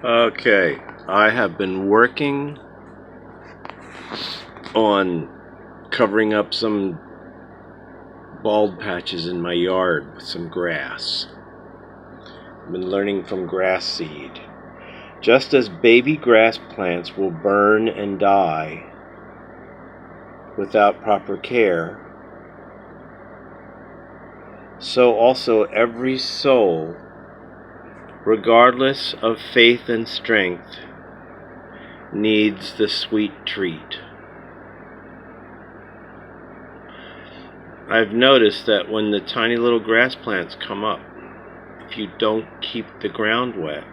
Okay, I have been working on covering up some bald patches in my yard with some grass. I've been learning from grass seed. Just as baby grass plants will burn and die without proper care, so also every soul, regardless of faith and strength, needs the sweet treat. I've noticed that when the tiny little grass plants come up, if you don't keep the ground wet,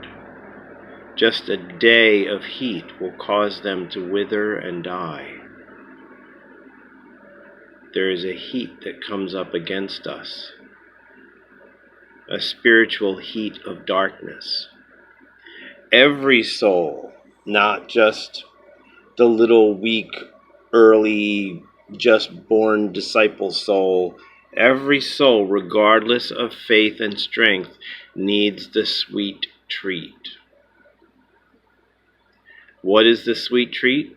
just a day of heat will cause them to wither and die. There is a heat that comes up against us, a spiritual heat of darkness. Every soul, not just the little weak, early, just born disciple soul, every soul, regardless of faith and strength, needs the sweet treat. What is the sweet treat?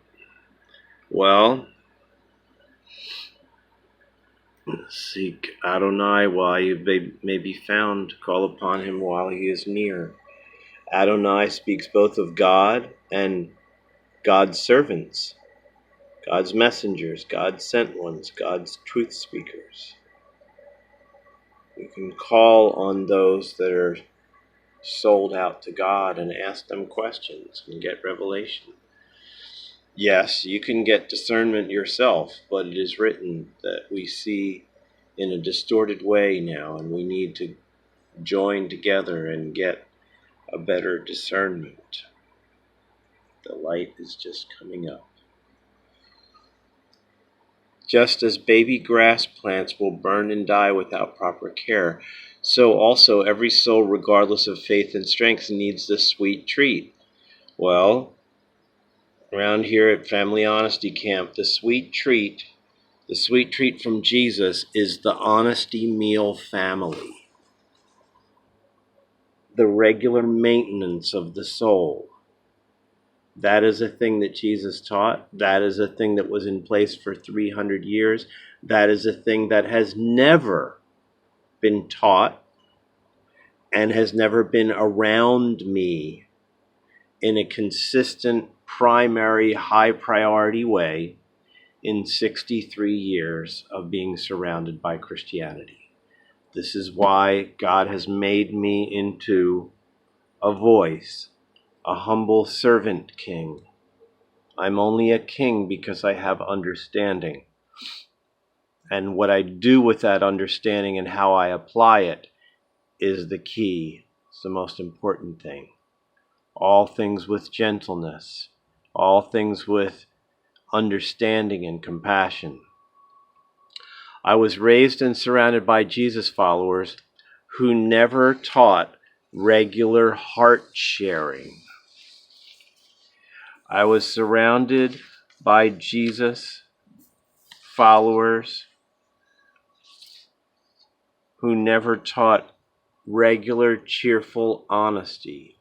Well, seek Adonai while you may be found, call upon him while he is near. Adonai speaks both of God and God's servants, God's messengers, God's sent ones, God's truth speakers. You can call on those that are sold out to God and ask them questions and get revelation. Yes, you can get discernment yourself, but it is written that we see in a distorted way now, and we need to join together and get a better discernment. The light is just coming up. Just as baby grass plants will burn and die without proper care, so also every soul, regardless of faith and strength, needs the sweet treat. Well, around here at Family Honesty Camp, the sweet treat from Jesus is the Honesty Meal family, the regular maintenance of the soul. That is a thing that Jesus taught. That is a thing that was in place for 300 years. That is a thing that has never been taught and has never been around me in a consistent, primary, high priority way in 63 years of being surrounded by Christianity. This is why God has made me into a voice, a humble servant king. I'm only a king because I have understanding. And what I do with that understanding and how I apply it is the key. It's the most important thing. All things with gentleness. All things with understanding and compassion. I was raised and surrounded by Jesus followers who never taught regular heart sharing. I was surrounded by Jesus followers who never taught regular, cheerful honesty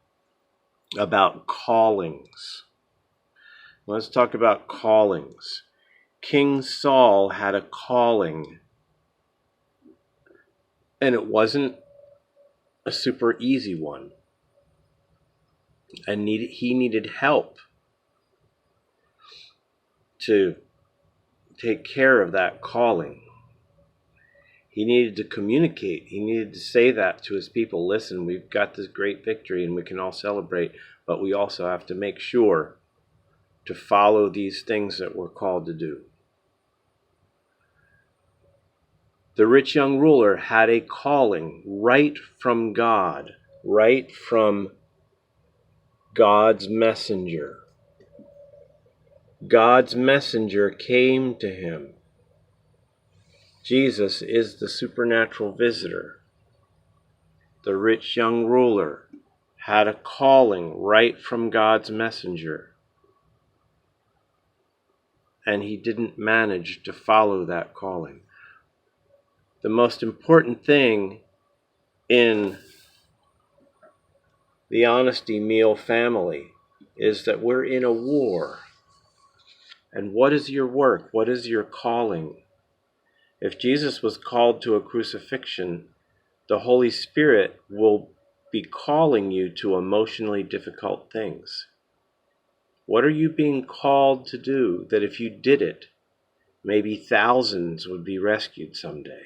about callings. Let's talk about callings. King Saul had a calling, and it wasn't a super easy one. And he needed help to take care of that calling. He needed to communicate. He needed to say that to his people. Listen, we've got this great victory and we can all celebrate, but we also have to make sure to follow these things that we're called to do. The rich young ruler had a calling right from God, right from God's messenger. God's messenger came to him. Jesus is the supernatural visitor. The rich young ruler had a calling right from God's messenger, and he didn't manage to follow that calling. The most important thing in the honesty meal family is that we're in a war. And what is your work? What is your calling? If Jesus was called to a crucifixion, the Holy Spirit will be calling you to emotionally difficult things. What are you being called to do that if you did it, maybe thousands would be rescued someday?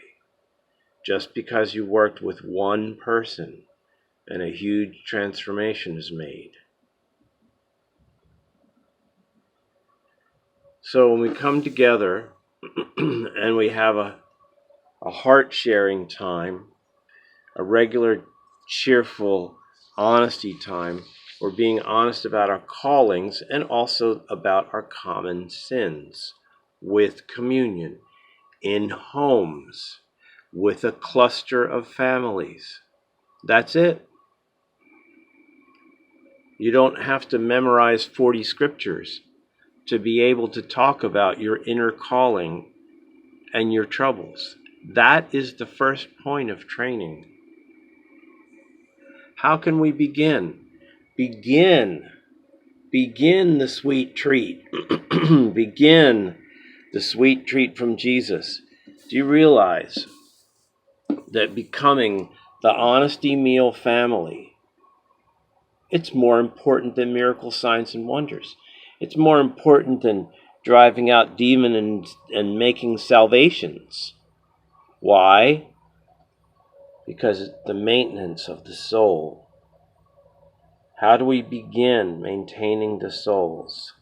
Just because you worked with one person and a huge transformation is made. So when we come together and we have a heart-sharing time, a regular, cheerful honesty time, we're being honest about our callings and also about our common sins with communion, in homes, with a cluster of families. That's it. You don't have to memorize 40 scriptures to be able to talk about your inner calling and your troubles. That is the first point of training. How can we begin? Begin the sweet treat. Begin the sweet treat from Jesus. Do you realize that becoming the honesty meal family, it's more important than miracle signs and wonders? It's more important than driving out demons and making salvations. Why? Because it's the maintenance of the soul. How do we begin maintaining the souls?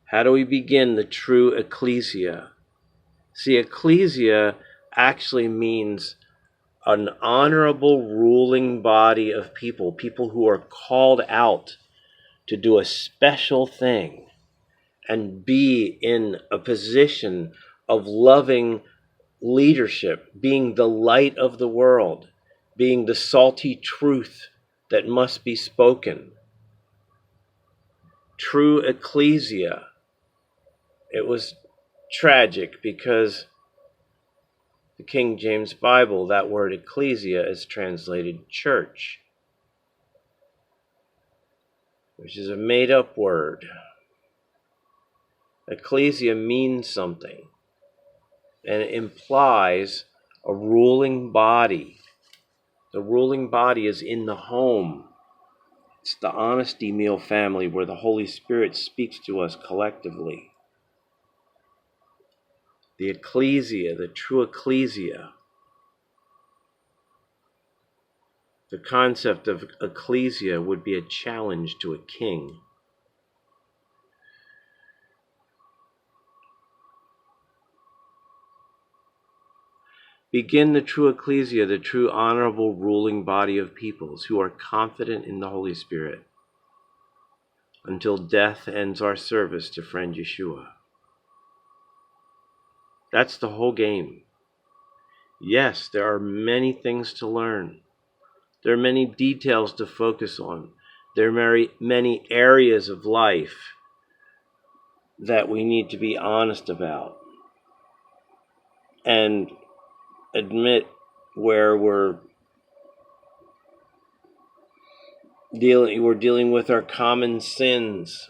How do we begin the true ecclesia? See, ecclesia actually means an honorable ruling body of people, people who are called out to do a special thing and be in a position of loving leadership, being the light of the world, being the salty truth that must be spoken. True ecclesia. It was tragic because the King James Bible, that word ecclesia is translated church, which is a made-up word. Ecclesia means something, and it implies a ruling body. The ruling body is in the home. It's the honesty meal family where the Holy Spirit speaks to us collectively. The ecclesia, the true ecclesia. The concept of ecclesia would be a challenge to a king. Begin the true ecclesia, the true honorable ruling body of peoples who are confident in the Holy Spirit until death ends our service to friend Yeshua. That's the whole game. Yes, there are many things to learn. There are many details to focus on. There are many areas of life that we need to be honest about and admit where we're dealing with our common sins.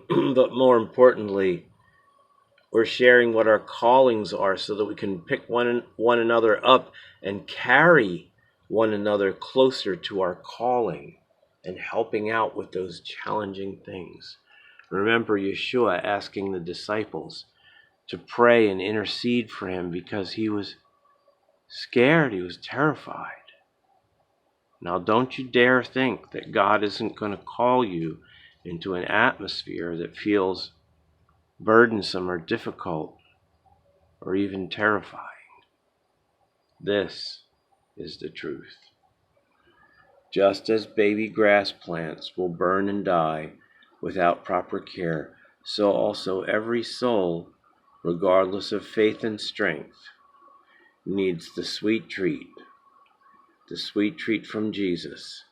But more importantly, we're sharing what our callings are so that we can pick one another up and carry one another closer to our calling and helping out with those challenging things. Remember Yeshua asking the disciples to pray and intercede for him because he was scared, he was terrified. Now don't you dare think that God isn't going to call you into an atmosphere that feels burdensome or difficult or even terrifying. This is the truth. Just as baby grass plants will burn and die without proper care, so also every soul, regardless of faith and strength, needs the sweet treat from Jesus,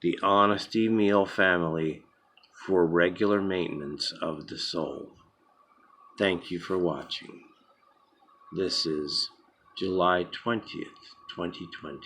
the honesty meal family for regular maintenance of the soul. Thank you for watching. This is July 20th, 2020.